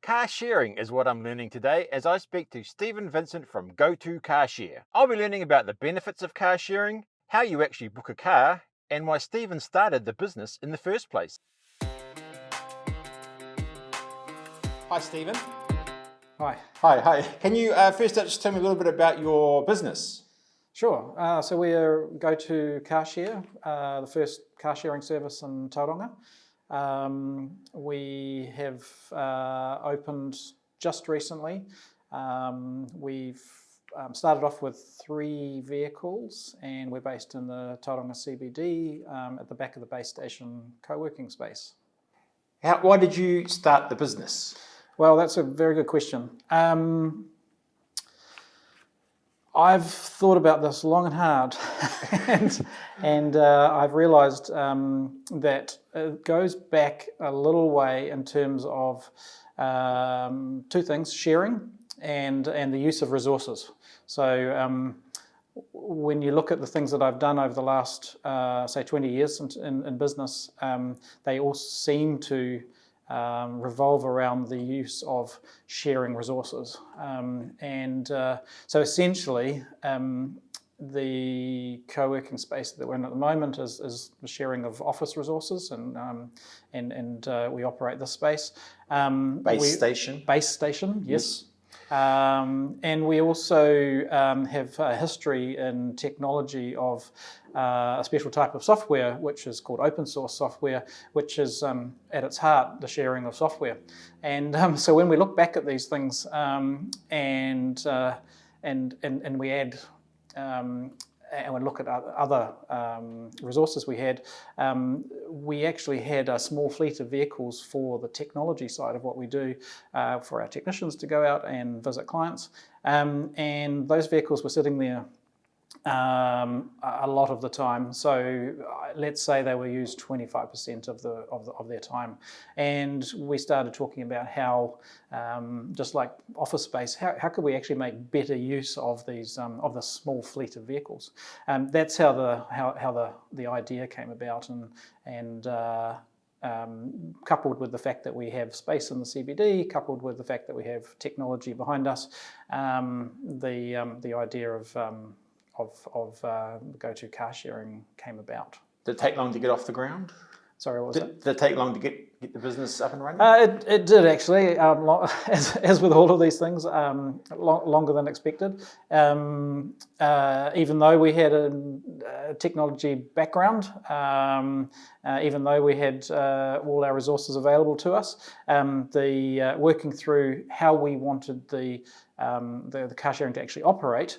Car sharing is what I'm learning today as I speak to Steven Vincent from GoTo Car Share. I'll be learning about the benefits of car sharing, how you actually book a car, and why Steven started the business in the first place. Hi Steven. Hi. Hi. Can you first just tell me a little bit about your business? Sure. So we are GoTo Car Share, the first car sharing service in Tauranga. We have opened just recently. We've started off with 3 vehicles, and we're based in the Tauranga CBD at the back of the base station co-working space. Why did you start the business? Well, that's a very good question. I've thought about this long and hard, and I've realised that it goes back a little way in terms of 2 things: sharing and the use of resources. So when you look at the things that I've done over the last, say, 20 years in business, they all seem to revolve around the use of sharing resources. So essentially, the co-working space that we're in at the moment is the sharing of office resources, and we operate this space. Base station? Base station, yes. And we also have a history in technology of a special type of software, which is called open source software, which is at its heart the sharing of software. And so when we look back at these things and we add and we look at other resources we actually had a small fleet of vehicles for the technology side of what we do, for our technicians to go out and visit clients. And those vehicles were sitting there a lot of the time. So let's say they were used 25% of their time. And we started talking about how, just like office space, how could we actually make better use of these of the small fleet of vehicles? That's how the idea came about, and coupled with the fact that we have space in the CBD, coupled with the fact that we have technology behind us, the idea of GoTo Car Sharing came about. Did it take long to get off the ground? Sorry, what was that? Did it take long to get the business up and running? It did actually, as with all of these things, longer than expected. Even though we had a technology background, even though we had all our resources available to us, the working through how we wanted the car sharing to actually operate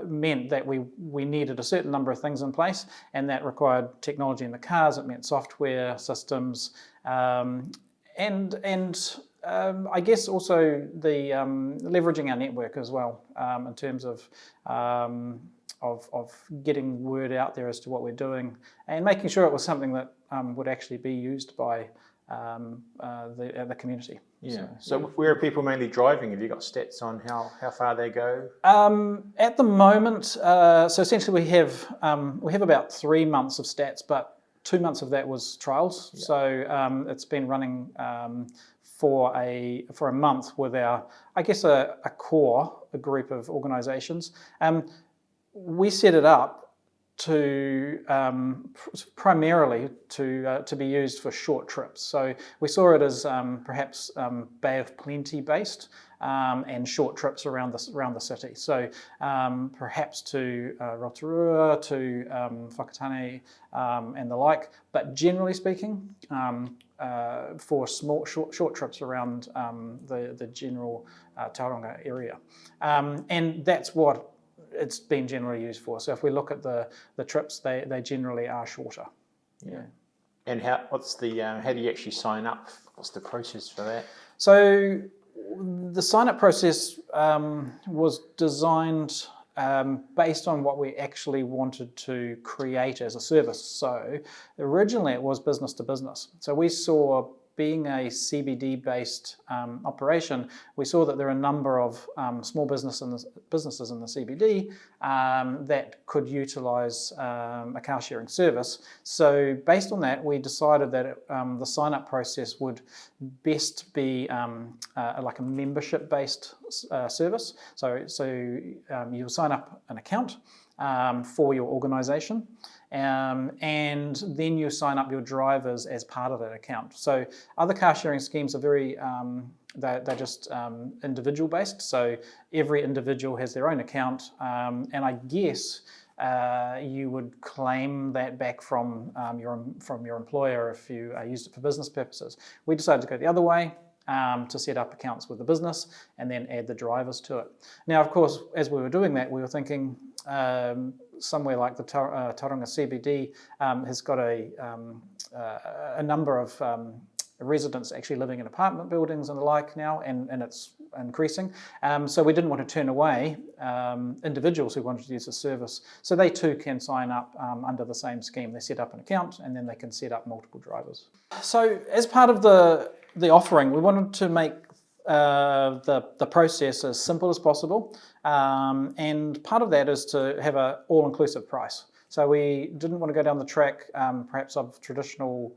meant that we needed a certain number of things in place, and that required technology in the cars. It meant software systems, and I guess also the leveraging our network as well, in terms of getting word out there as to what we're doing, and making sure it was something that would actually be used by the community. Yeah. So where are people mainly driving? Have you got stats on how far they go? At the moment, so essentially we have about 3 months of stats, but 2 months of that was trials. Yeah. So it's been running for a month with our, I guess, a group of organisations. We set it up to primarily to be used for short trips. So we saw it as perhaps Bay of Plenty based, and short trips around the city. So perhaps to Rotorua, to Whakatane, and the like. But generally speaking, for short trips around the general Tauranga area, and that's what it's been generally used for. So if we look at the trips, they generally are shorter. Yeah. And how do you actually sign up? What's the process for that? So the sign-up process was designed based on what we actually wanted to create as a service. So originally it was business to business. So we saw being a CBD-based operation, we saw that there are a number of small businesses in the CBD that could utilise a car sharing service. So based on that, we decided that the sign-up process would best be like a membership-based service. So you'll sign up an account for your organisation, and then you sign up your drivers as part of that account. So other car sharing schemes are very, they're just individual based, so every individual has their own account, and I guess you would claim that back from your employer if you used it for business purposes. We decided to go the other way, to set up accounts with the business and then add the drivers to it. Now, of course, as we were doing that, we were thinking somewhere like the Tauranga CBD has got a number of residents actually living in apartment buildings and the like now, and it's increasing. So we didn't want to turn away individuals who wanted to use the service. So they too can sign up under the same scheme. They set up an account and then they can set up multiple drivers. So as part of the offering, we wanted to make the process as simple as possible, and part of that is to have an all-inclusive price. So we didn't want to go down the track perhaps of traditional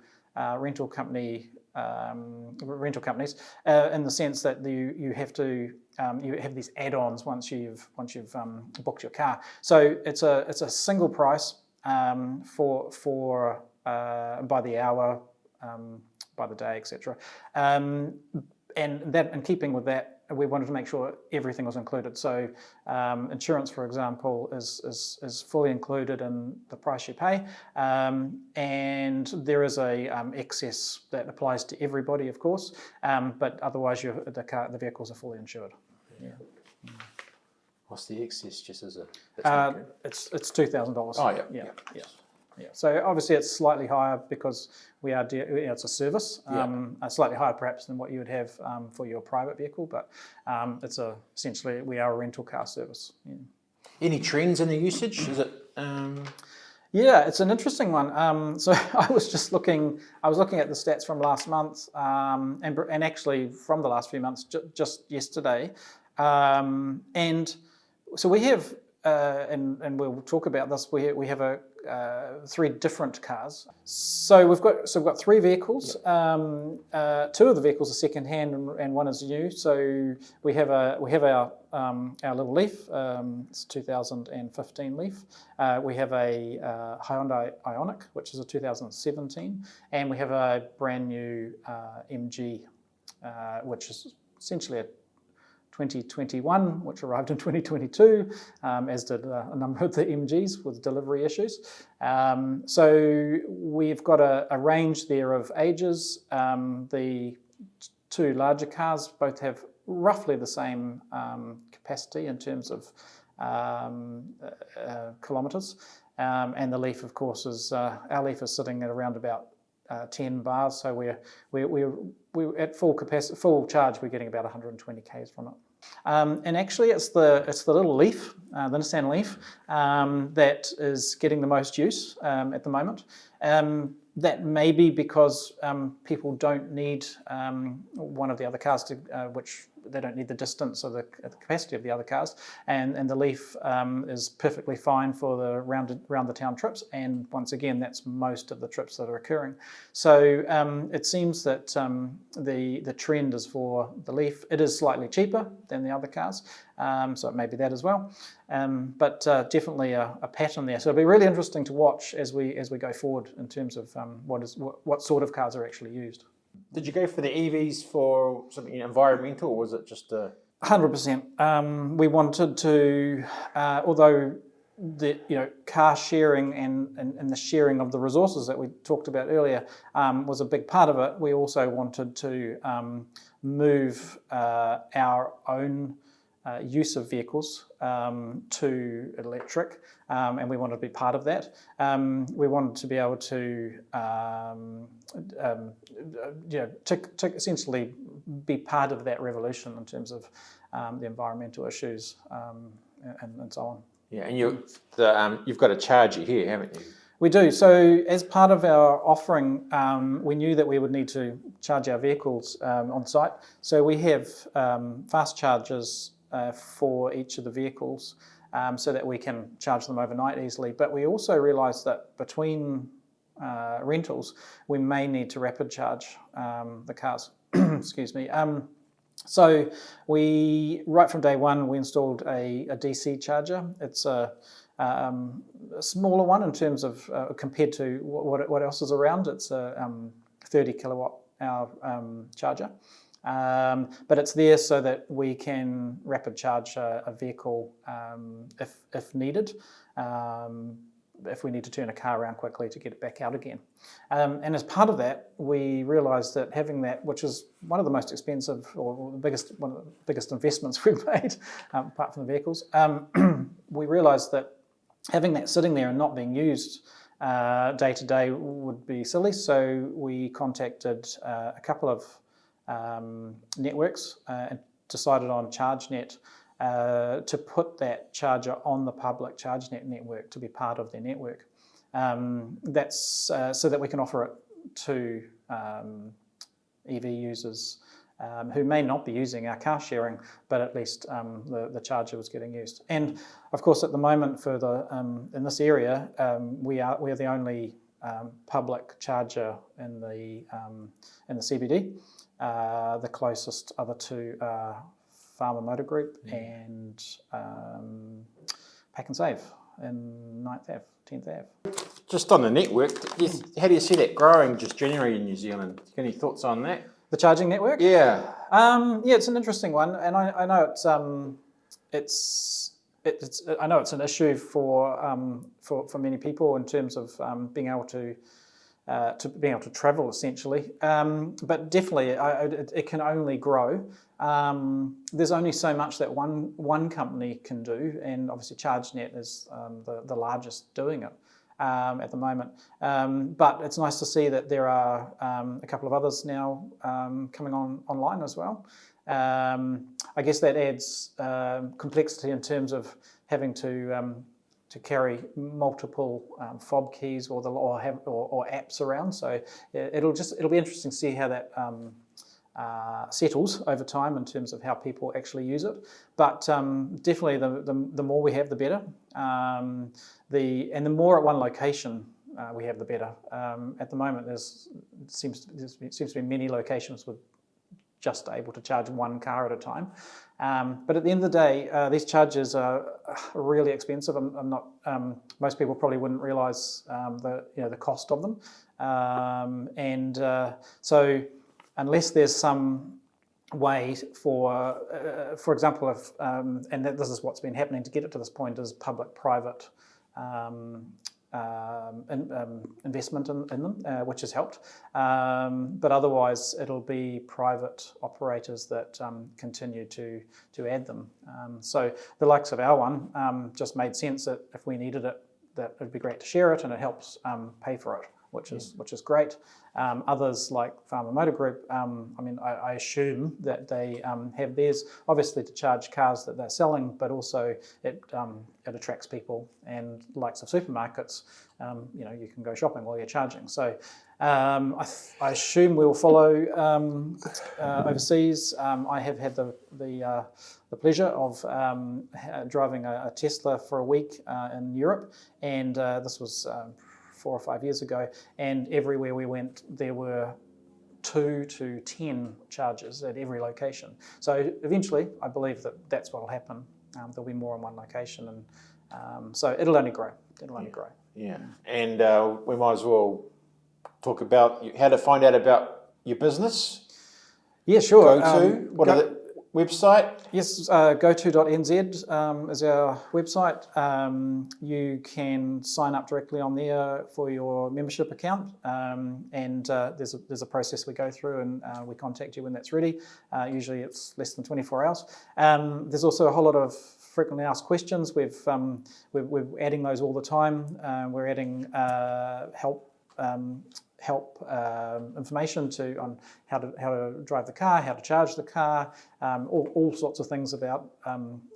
rental companies in the sense that you have these add-ons once you've booked your car. So it's a single price for by the hour, by the day, etc. And that, in keeping with that, we wanted to make sure everything was included. So insurance, for example, is fully included in the price you pay, and there is a excess that applies to everybody, of course, but otherwise the vehicles are fully insured. Yeah. What's the excess, just as a... It's $2,000. Oh, yeah. Yeah. So obviously it's slightly higher because it's a service, slightly higher perhaps than what you would have for your private vehicle, but essentially we are a rental car service. Yeah. Any trends in the usage? Is it? Yeah, it's an interesting one. So I was looking at the stats from last month, and actually from the last few months, just yesterday, and so we have, and we'll talk about this. We have 3 different cars. So we've got 3 vehicles. Yep. 2 of the vehicles are second hand and 1 is new. So we have our little Leaf. It's a 2015 Leaf. We have a Hyundai Ioniq, which is a 2017, and we have a brand new MG, which is essentially a 2021, which arrived in 2022, as did a number of the MGs with delivery issues. So we've got a range there of ages. The 2 larger cars both have roughly the same capacity in terms of kilometres, and the Leaf, of course, our Leaf is sitting at around about 10 bars. So we're at full charge. We're getting about 120 k's from it. And actually, it's the little Leaf, the Nissan Leaf, that is getting the most use at the moment. That may be because people don't need one of the other cars which they don't need the distance or the capacity of the other cars, and the Leaf is perfectly fine for the round the town trips, and once again that's most of the trips that are occurring. So it seems that the trend is for the Leaf. It is slightly cheaper than the other cars, so it may be that as well, but definitely a pattern there. So it'll be really interesting to watch as we go forward in terms of what sort of cars are actually used. Did you go for the EVs for something environmental, or was it just a... 100%. We wanted to, although the car sharing and the sharing of the resources that we talked about earlier was a big part of it, we also wanted to move our own use of vehicles to electric, and we wanted to be part of that. We wanted to be able to essentially be part of that revolution in terms of the environmental issues and so on. Yeah, and you've got a charger here, haven't you? We do. So as part of our offering, we knew that we would need to charge our vehicles on site. So we have fast chargers for each of the vehicles so that we can charge them overnight easily. But we also realised that between rentals, we may need to rapid charge the cars. Excuse me. So we, right from day one, we installed a DC charger. It's a smaller one in terms of compared to what else is around. It's a 30 kilowatt hour charger, but it's there so that we can rapid charge a vehicle if needed. If we need to turn a car around quickly to get it back out again. And as part of that, we realised that having that, which is one of the most expensive or one of the biggest investments we've made, apart from the vehicles, we realised that having that sitting there and not being used day to day would be silly. So we contacted a couple of networks and decided on ChargeNet to put that charger on the public ChargeNet network to be part of their network. That's so that we can offer it to EV users who may not be using our car sharing, but at least the charger was getting used. And of course, at the moment, for the in this area, we are the only public charger in the CBD. The closest other two are Farmer Motor Group and Pack and Save in 9th Ave, 10th Ave. Just on the network, how do you see that growing just generally in New Zealand? Any thoughts on that? The charging network? Yeah. Yeah, it's an interesting one, and I know I know it's an issue for many people in terms of being able to travel essentially, but definitely it can only grow. There's only so much that one company can do, and obviously ChargeNet is the largest doing it at the moment. But it's nice to see that there are a couple of others now coming online as well. I guess that adds complexity in terms of having to carry multiple fob keys or apps around. So it'll be interesting to see how that settles over time in terms of how people actually use it. But definitely the more we have, the better. The more at one location we have, the better. At the moment, there seems to be many locations with just able to charge one car at a time. But at the end of the day, these chargers are really expensive. I'm not. Most people probably wouldn't realise the cost of them, so unless there's some way for example, if and this is what's been happening to get it to this point, is public-private investment in them, which has helped. But otherwise, it'll be private operators that continue to add them. So the likes of our one just made sense that if we needed it, that it'd be great to share it, and it helps pay for it, which is great. Others like Farmer Motor Group, I assume that they have theirs, obviously to charge cars that they're selling, but also it attracts people, and likes of supermarkets, you can go shopping while you're charging. So I assume we'll follow overseas. I have had the pleasure of driving a Tesla for a week in Europe, and this was 4 or 5 years ago, and everywhere we went there were 2 to 10 chargers at every location. So eventually I believe that's what will happen. There'll be more in one location, and so it'll only grow. Yeah, and we might as well talk about how to find out about your business. Yeah, sure. What are the website? Yes, goto.nz is our website. You can sign up directly on there for your membership account, and there's a process we go through, and we contact you when that's ready. Usually it's less than 24 hours. There's also a whole lot of frequently asked questions. We're adding those all the time. We're adding help help information on how to drive the car, how to charge the car, all sorts of things about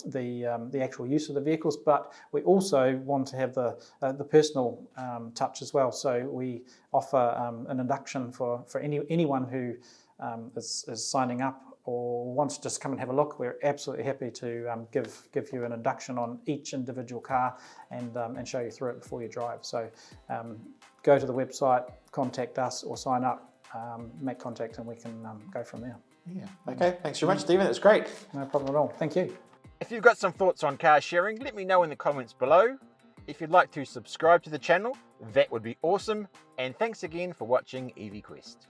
the actual use of the vehicles. But we also want to have the personal touch as well. So we offer an induction for anyone who is signing up or wants to just come and have a look. We're absolutely happy to give you an induction on each individual car and show you through it before you drive. So go to the website, contact us, or sign up, make contact, and we can go from there. Yeah. Okay. Thanks very much, Steven. That's great. No problem at all. Thank you. If you've got some thoughts on car sharing, let me know in the comments below. If you'd like to subscribe to the channel, that would be awesome. And thanks again for watching EV Quest.